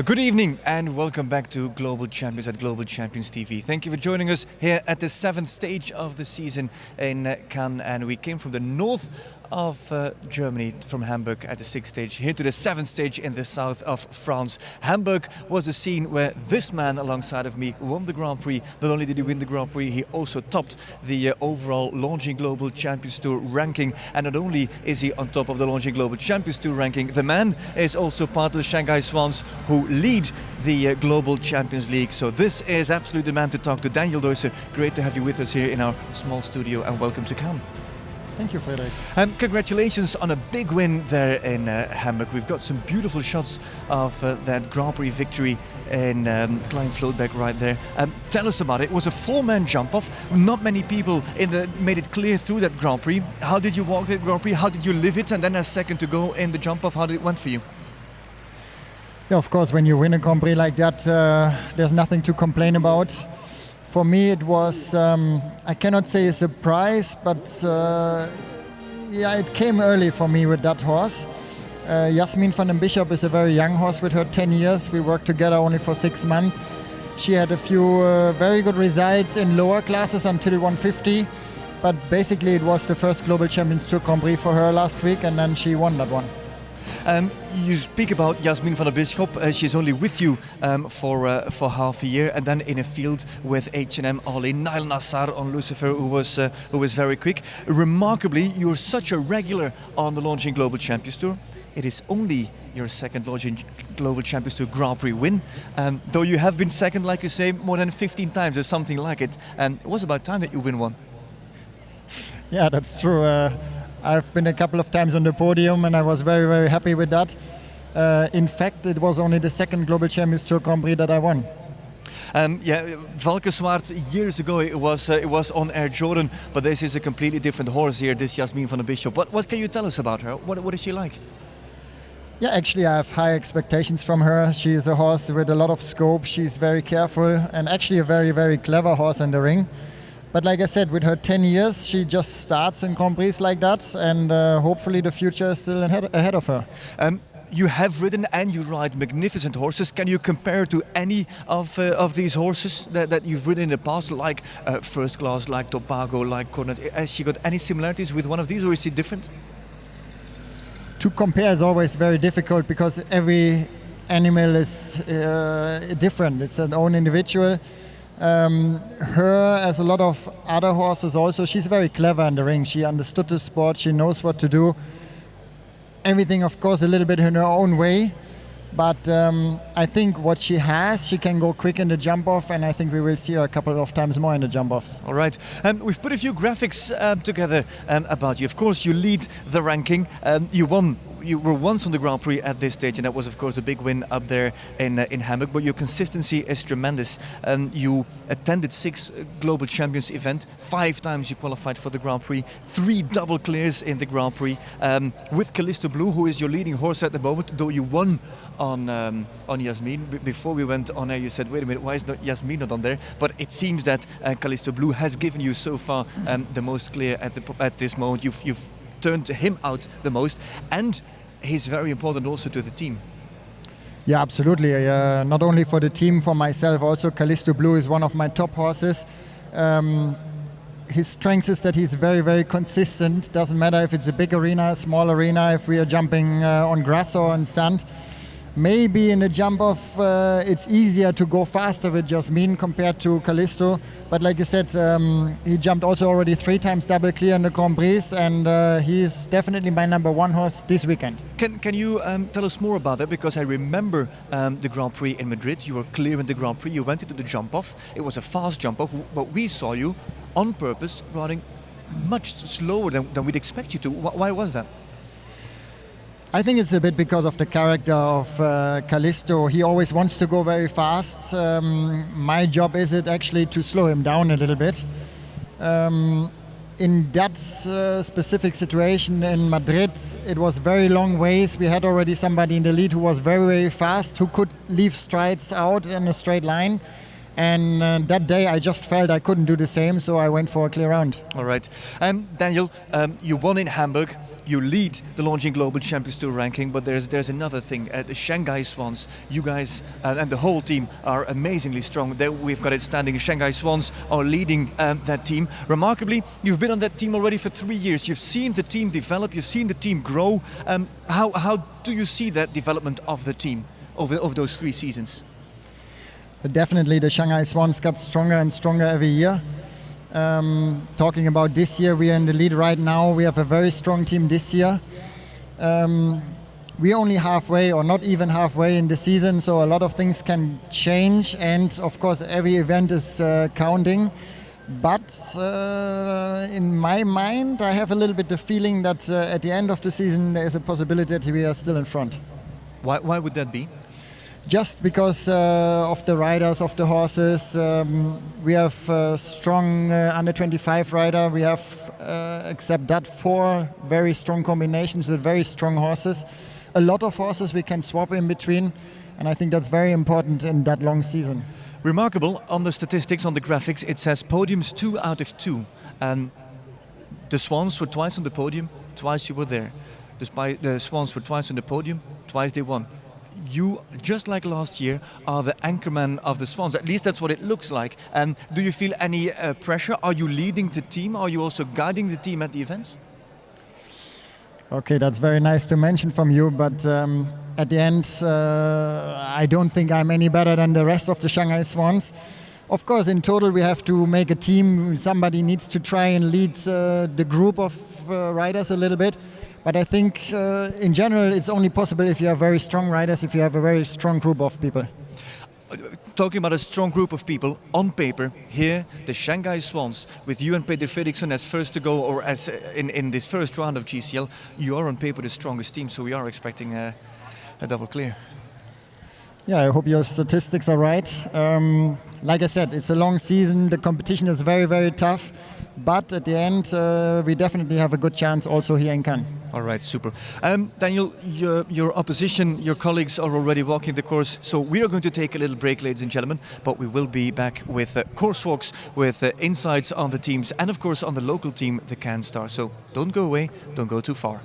Good evening and welcome back to Global Champions at Global Champions TV. Thank you for joining us here at the 7th stage of the season in Cannes, and we came from the north of Germany, from Hamburg at the 6th stage, here to the 7th stage in the south of France. Hamburg was the scene where this man alongside of me won the Grand Prix. Not only did he win the Grand Prix, he also topped the overall Longines Global Champions Tour ranking. And not only is he on top of the Longines Global Champions Tour ranking, the man is also part of the Shanghai Swans who lead the Global Champions League. So this is absolutely the man to talk to. Daniel Deusser, great to have you with us here in our small studio, and welcome to Cannes. Thank you, Frederick. Congratulations on a big win there in Hamburg. We've got some beautiful shots of that Grand Prix victory in Klein Floatback right there. Tell us about it. It was a four-man jump-off. Not many people made it clear through that Grand Prix. How did you walk that Grand Prix? How did you live it? And then a second to go in the jump-off, how did it went for you? Yeah, of course, when you win a Grand Prix like that, there's nothing to complain about. For me, it was, I cannot say a surprise, but it came early for me with that horse. Jasmin van den Bisschop is a very young horse with her 10 years. We worked together only for 6 months. She had a few very good results in lower classes until 150, but basically it was the first Global Champions Tour Grand Prix for her last week, and then she won that one. You speak about Jasmin van den Bisschop. She's only with you for half a year, and then in a field with H&M Ali, Nile Nassar on Lucifer, who was very quick. Remarkably, you're such a regular on the Longines Global Champions Tour. It is only your second Longines Global Champions Tour Grand Prix win, though you have been second, like you say, more than 15 times or something like it. It was about time that you win one. Yeah, that's true. I've been a couple of times on the podium and I was very, very happy with that. In fact, it was only the second Global Champions Tour Grand Prix that I won. Valkenswaard, years ago it was on Air Jordan, but this is a completely different horse here, this Jasmin van den Bisschop. What can you tell us about her? What is she like? Yeah, actually I have high expectations from her. She is a horse with a lot of scope. She's very careful and actually a very, very clever horse in the ring. But like I said, with her 10 years, she just starts in Grand Prix like that, and hopefully the future is still ahead of her. You have ridden and you ride magnificent horses. Can you compare to any of these horses that you've ridden in the past, like First Class, like Tobago, like Cornet? Has she got any similarities with one of these, or is she different? To compare is always very difficult because every animal is different. It's an own individual. Her, as a lot of other horses also, she's very clever in the ring. She understood the sport, she knows what to do. Everything, of course, a little bit in her own way. But I think what she has, she can go quick in the jump-off, and I think we will see her a couple of times more in the jump-offs. All right. We've put a few graphics together about you. Of course, you lead the ranking. You were once on the Grand Prix at this stage, and that was, of course, a big win up there in Hamburg. But your consistency is tremendous. You attended 6 Global Champions events. 5 times you qualified for the Grand Prix. 3 double clears in the Grand Prix. With Callisto Blue, who is your leading horse at the moment, though you won on Jasmin. Before we went on air, you said, wait a minute, why is Jasmin not on there? But it seems that Callisto Blue has given you so far the most clear at this moment. You've turned him out the most, and he's very important also to the team. Yeah, absolutely. Not only for the team, for myself also. Callisto Blue is one of my top horses. His strength is that he's very, very consistent. Doesn't matter if it's a big arena, a small arena, if we are jumping on grass or on sand. Maybe in a jump-off it's easier to go faster with Jasmin compared to Callisto. But like you said, he jumped also already 3 times double clear in the Grand Prix, and he's definitely my #1 horse this weekend. Can you tell us more about that? Because I remember the Grand Prix in Madrid. You were clear in the Grand Prix. You went into the jump-off. It was a fast jump-off, but we saw you on purpose riding much slower than we'd expect you to. Why was that? I think it's a bit because of the character of Callisto. He always wants to go very fast. My job is it actually to slow him down a little bit. In that specific situation in Madrid, it was very long ways. We had already somebody in the lead who was very, very fast, who could leave strides out in a straight line. And that day I just felt I couldn't do the same, so I went for a clear round. All right. Daniel, you won in Hamburg. you lead the Longines Global Champions Tour ranking, but there's another thing. The Shanghai Swans, you guys and the whole team are amazingly strong. There we've got it standing. Shanghai Swans are leading that team. Remarkably, you've been on that team already for 3 years. You've seen the team develop, you've seen the team grow. How do you see that development of the team over those 3 seasons? Definitely, the Shanghai Swans got stronger and stronger every year. Talking about this year, we are in the lead right now. We have a very strong team this year. We're only halfway, or not even halfway in the season, so a lot of things can change, and of course every event is counting. But in my mind, I have a little bit the feeling that at the end of the season there is a possibility that we are still in front. Why would that be? Just because of the riders, of the horses. We have a strong under 25 rider. We have, except that, 4 very strong combinations with very strong horses. A lot of horses we can swap in between, and I think that's very important in that long season. Remarkable, on the statistics, on the graphics, it says podiums 2 out of 2. The Swans were twice on the podium, twice you were there. The Swans were twice on the podium, twice they won. You, just like last year, are the anchorman of the Swans. At least that's what it looks like. Do you feel any pressure? Are you leading the team? Are you also guiding the team at the events? Okay, that's very nice to mention from you, but at the end, I don't think I'm any better than the rest of the Shanghai Swans. Of course, in total, we have to make a team. Somebody needs to try and lead the group of riders a little bit. But I think, in general, it's only possible if you have very strong riders, if you have a very strong group of people. Talking about a strong group of people, on paper, here, the Shanghai Swans, with you and Peter Fredriksson as first to go, or as in this first round of GCL, you are on paper the strongest team, so we are expecting a double clear. Yeah, I hope your statistics are right. Like I said, it's a long season, the competition is very, very tough, but at the end, we definitely have a good chance also here in Cannes. All right, super. Daniel, your opposition, your colleagues are already walking the course, so we are going to take a little break, ladies and gentlemen, but we will be back with course walks, with insights on the teams, and of course on the local team, the Cannes Star. So don't go away, don't go too far.